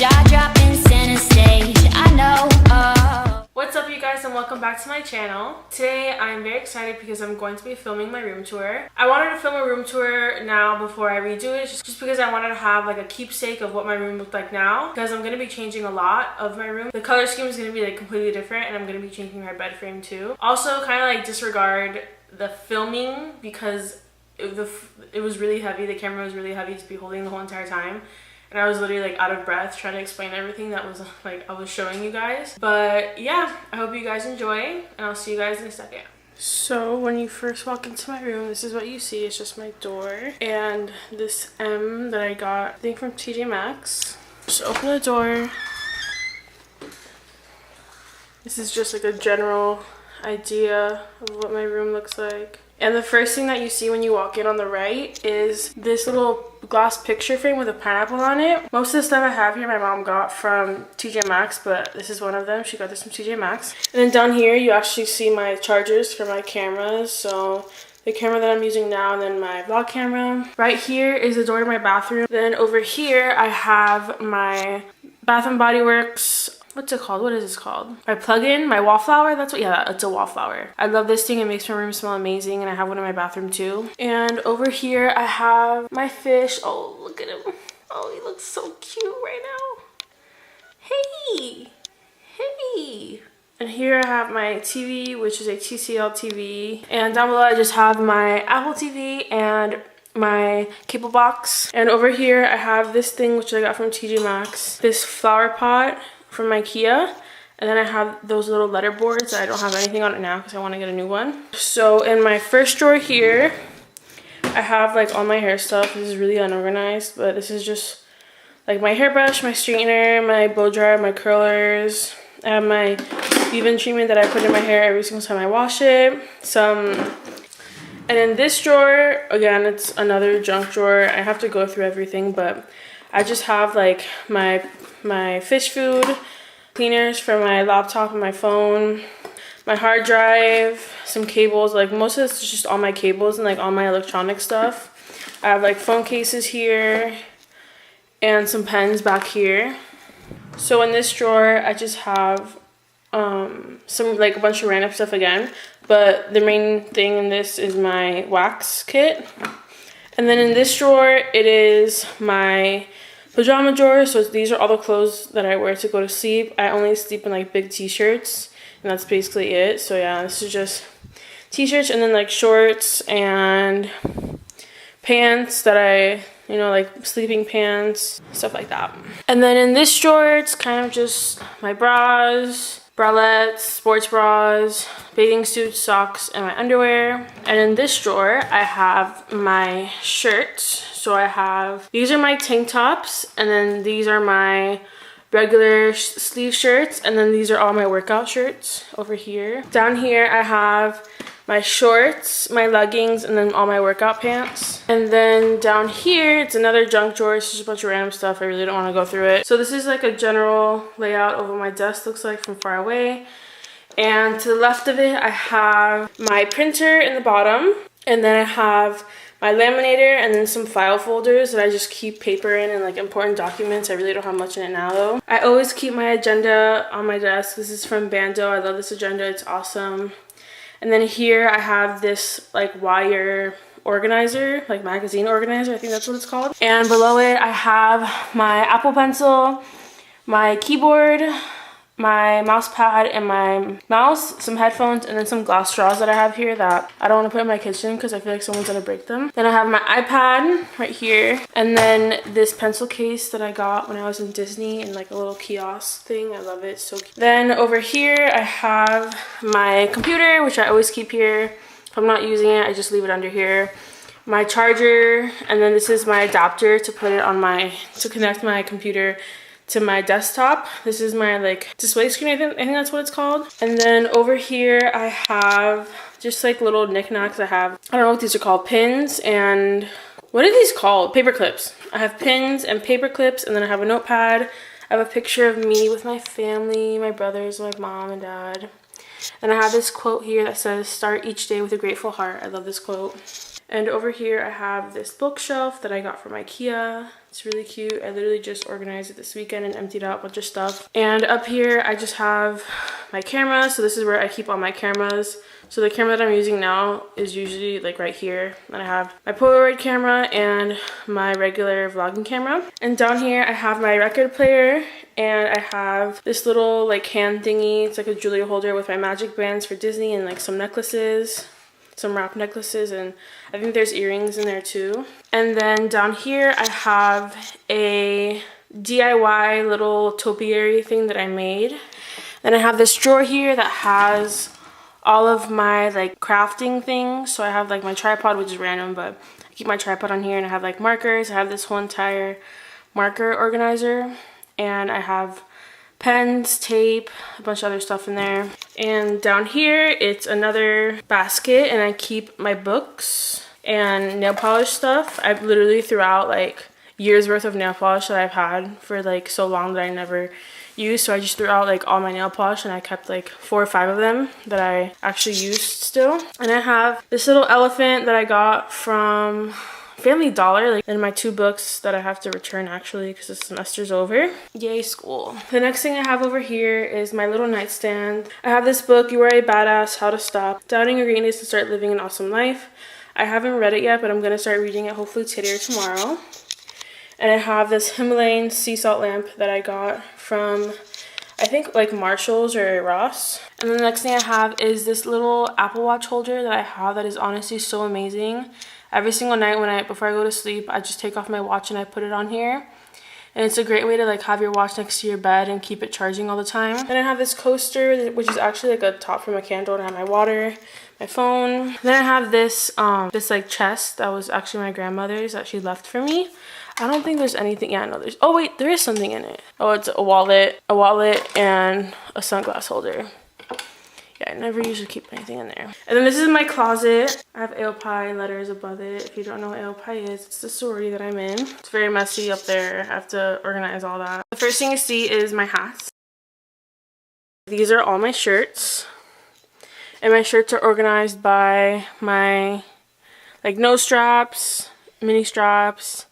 Jaw dropping center stage, I know. Oh. What's up, you guys, and welcome back to my channel. Today I'm very excited because I'm going to be filming my room tour. I wanted to film a room tour now before I redo it, just because I wanted to have like a keepsake of what my room looked like now, because I'm going to be changing a lot of my room. The color scheme is going to be like completely different, and I'm going to be changing my bed frame too. Also, kind of like disregard the filming because it was really heavy. The camera was really heavy to be holding the whole entire time. And I was literally like out of breath trying to explain everything that was like I was showing you guys. But yeah, I hope you guys enjoy, and I'll see you guys in a second. So when you first walk into my room, this is what you see. It's just my door and this M that I got, I think, from TJ Maxx. Just open the door. This is just like a general idea of what my room looks like. And the first thing that you see when you walk in on the right is this little glass picture frame with a pineapple on it. Most of the stuff I have here my mom got from TJ Maxx, but this is one of them. She got this from TJ Maxx. And then down here you actually see my chargers for my cameras. So the camera that I'm using now, and then my vlog camera. Right here is the door to my bathroom. Then over here I have my Bath & Body Works, what's it called? What is this called? My plug-in, my wallflower. That's what, yeah, it's a wallflower. I love this thing. It makes my room smell amazing, and I have one in my bathroom too. And over here I have my fish. Oh, look at him. Oh, he looks so cute right now. Hey, hey. And here I have my TV, which is a TCL TV. And down below I just have my Apple TV and my cable box. And over here I have this thing, which I got from TJ Maxx. This flower pot from IKEA. And then I have those little letter boards. I don't have anything on it now because I want to get a new one. So in my first drawer here, I have like all my hair stuff. This is really unorganized, but this is just like my hairbrush, my straightener, my blow dryer, my curlers. I have my leave-in treatment that I put in my hair every single time I wash it. And in this drawer, again, it's another junk drawer. I have to go through everything, but I just have like my fish food, cleaners for my laptop and my phone, my hard drive, some cables. Like most of this is just all my cables and like all my electronic stuff. I have like phone cases here and some pens back here. So in this drawer, I just have some like a bunch of random stuff again, but the main thing in this is my wax kit. And then in this drawer, it is my pajama drawer. So these are all the clothes that I wear to go to sleep. I only sleep in like big t-shirts, and that's basically it. So yeah, this is just t-shirts, and then like shorts and pants that I, you know, like sleeping pants, stuff like that. And then in this drawer, it's kind of just my bras, bralettes, sports bras, bathing suits, socks, and my underwear. And in this drawer, I have my shirts. So I have, these are my tank tops, and then these are my regular sleeve shirts, and then these are all my workout shirts over here. Down here, I have my shorts, my leggings, and then all my workout pants. And then down here, it's another junk drawer. It's just a bunch of random stuff. I really don't want to go through it. So this is like a general layout of what my desk looks like from far away. And to the left of it, I have my printer in the bottom. And then I have my laminator, and then some file folders that I just keep paper in and like important documents. I really don't have much in it now though. I always keep my agenda on my desk. This is from Bando. I love this agenda. It's awesome. And then here I have this like wire organizer, like magazine organizer. I think that's what it's called. And below it I have my Apple Pencil, my keyboard, my mouse pad, and my mouse, some headphones, and then some glass straws that I have here that I don't want to put in my kitchen because I feel like someone's gonna break them. Then I have my iPad right here, and then this pencil case that I got when I was in Disney in like a little kiosk thing. I love it, it's so cute. Then over here I have my computer, which I always keep here. If I'm not using it, I just leave it under here. My charger, and then this is my adapter to put it on to connect my computer to my desktop. This is my like display screen, I think that's what it's called. And then over here I have just like little knickknacks. I don't know what these are called, pins, and what are these called? Paper clips. I have pins and paper clips, and then I have a notepad. I have a picture of me with my family, my brothers, my mom and dad. And I have this quote here that says, "Start each day with a grateful heart." I love this quote. And over here I have this bookshelf that I got from IKEA. It's really cute. I literally just organized it this weekend and emptied out a bunch of stuff. And up here, I just have my camera. So this is where I keep all my cameras. So the camera that I'm using now is usually like right here. And I have my Polaroid camera and my regular vlogging camera. And down here, I have my record player. And I have this little like hand thingy. It's like a jewelry holder with my magic bands for Disney and like some necklaces. Some wrap necklaces, and I think there's earrings in there too. And then down here I have a DIY little topiary thing that I made. Then I have this drawer here that has all of my like crafting things. So I have like my tripod, which is random, but I keep my tripod on here, and I have like markers. I have this whole entire marker organizer, and I have pens, tape, a bunch of other stuff in there. And down here, it's another basket, and I keep my books and nail polish stuff. I literally threw out like years worth of nail polish that I've had for like so long that I never used. So I just threw out like all my nail polish, and I kept like 4 or 5 of them that I actually used still. And I have this little elephant that I got from Family Dollar, like in my 2 books that I have to return actually because the semester's over. Yay, school. The next thing I have over here is my little nightstand. I have this book, You Are a Badass, How to Stop Doubting Your Greatness and Start Living an Awesome Life. I haven't read it yet, but I'm going to start reading it hopefully today or tomorrow. And I have this Himalayan sea salt lamp that I got from, I think like Marshall's or Ross. And then the next thing I have is this little Apple Watch holder that I have that is honestly so amazing. Every single night before I go to sleep, I just take off my watch and I put it on here. And it's a great way to like have your watch next to your bed and keep it charging all the time. Then I have this coaster, which is actually like a top from a candle, and I have my water, my phone. Then I have this this like chest that was actually my grandmother's that she left for me. I don't think there's anything. Yeah, no, there's. Oh wait, there is something in it. Oh, it's a wallet, and a sunglass holder. Yeah, I never usually keep anything in there. And then this is my closet. I have AOPI letters above it. If you don't know what AOPI is, it's the sorority that I'm in. It's very messy up there. I have to organize all that. The first thing you see is my hats. These are all my shirts. And my shirts are organized by my like nose straps, mini straps,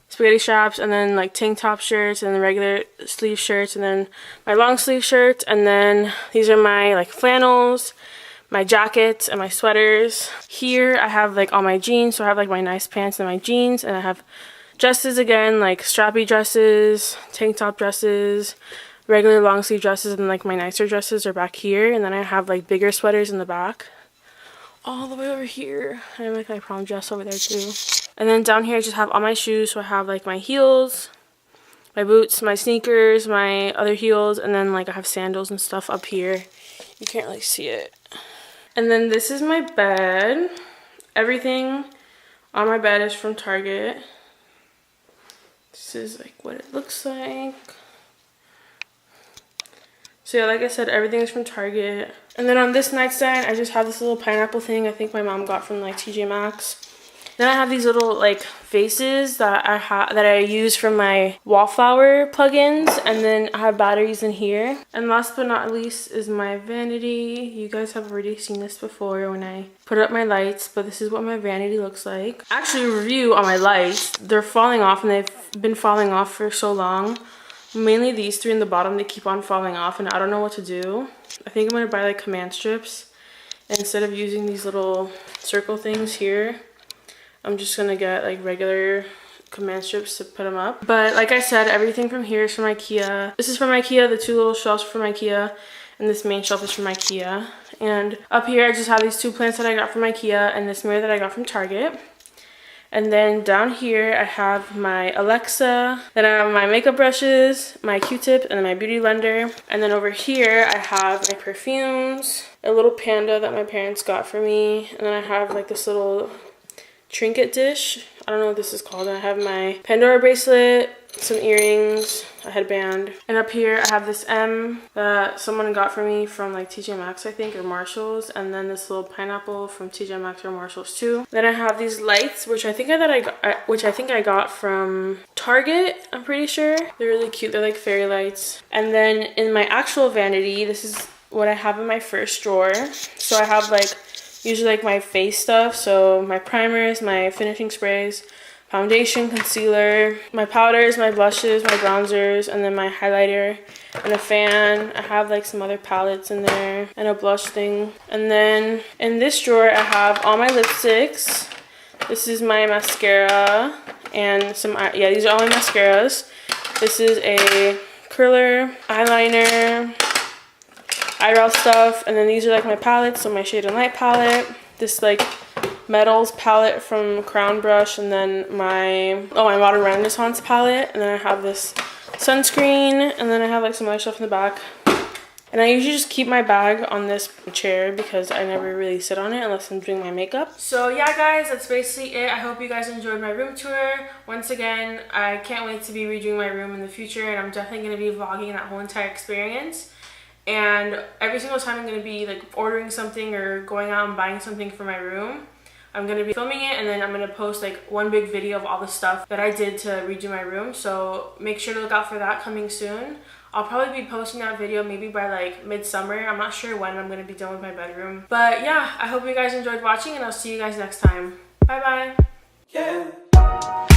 spaghetti straps, and then like tank top shirts, and then regular sleeve shirts, and then my long sleeve shirts, and then these are my like flannels, my jackets, and my sweaters. Here I have like all my jeans, so I have like my nice pants and my jeans, and I have dresses again, like strappy dresses, tank top dresses, regular long sleeve dresses, and like my nicer dresses are back here. And then I have like bigger sweaters in the back all the way over here. I have like my prom dress over there too. And then down here I just have all my shoes. So I have like my heels, my boots, my sneakers, my other heels, and then like I have sandals and stuff up here. You can't really see it. And then this is my bed. Everything on my bed is from Target. This is like what it looks like. So yeah, like I said, everything is from Target. And then on this nightstand, I just have this little pineapple thing I think my mom got from like TJ Maxx. Then I have these little like vases that I use from my wallflower plugins, and then I have batteries in here. And last but not least is my vanity. You guys have already seen this before when I put up my lights, but this is what my vanity looks like. Actually, a review on my lights. They're falling off, and they've been falling off for so long. Mainly these 3 in the bottom, they keep on falling off, and I don't know what to do. I think I'm gonna buy like command strips, and instead of using these little circle things here, I'm just gonna get like regular command strips to put them up. But like I said, everything from here is from IKEA. This is from IKEA, the 2 little shelves are from IKEA, and this main shelf is from IKEA. And up here I just have these 2 plants that I got from IKEA and this mirror that I got from Target. And then down here I have my Alexa, then I have my makeup brushes, my Q-tip, and then my beauty blender. And then over here I have my perfumes, a little panda that my parents got for me, and then I have like this little trinket dish. I don't know what this is called. I have my Pandora bracelet, some earrings, a headband. And up here I have this M that someone got for me from like TJ Maxx I think, or Marshall's, and then this little pineapple from TJ Maxx or Marshall's too. Then I have these lights which I think I got from Target, I'm pretty sure. They're really cute. They're like fairy lights. And then in my actual vanity, this is what I have in my first drawer. So I have like usually like my face stuff, so my primers, my finishing sprays, foundation, concealer, my powders, my blushes, my bronzers, and then my highlighter and a fan. I have like some other palettes in there and a blush thing. And then in this drawer I have all my lipsticks. This is my mascara and some, yeah, these are all my mascaras. This is a curler, eyeliner, eyebrow stuff, and then these are like my palettes. So my Shade and Light palette, this like Metals palette from Crown Brush, and then my Modern Renaissance palette, and then I have this sunscreen, and then I have like some other stuff in the back. And I usually just keep my bag on this chair because I never really sit on it unless I'm doing my makeup. So yeah guys, that's basically it. I hope you guys enjoyed my room tour. Once again, I can't wait to be redoing my room in the future, and I'm definitely going to be vlogging that whole entire experience. And every single time I'm going to be like ordering something or going out and buying something for my room, I'm going to be filming it, and then I'm going to post like one big video of all the stuff that I did to redo my room. So make sure to look out for that coming soon. I'll probably be posting that video maybe by like midsummer. I'm not sure when I'm going to be done with my bedroom. But yeah, I hope you guys enjoyed watching, and I'll see you guys next time. Bye bye. Yeah.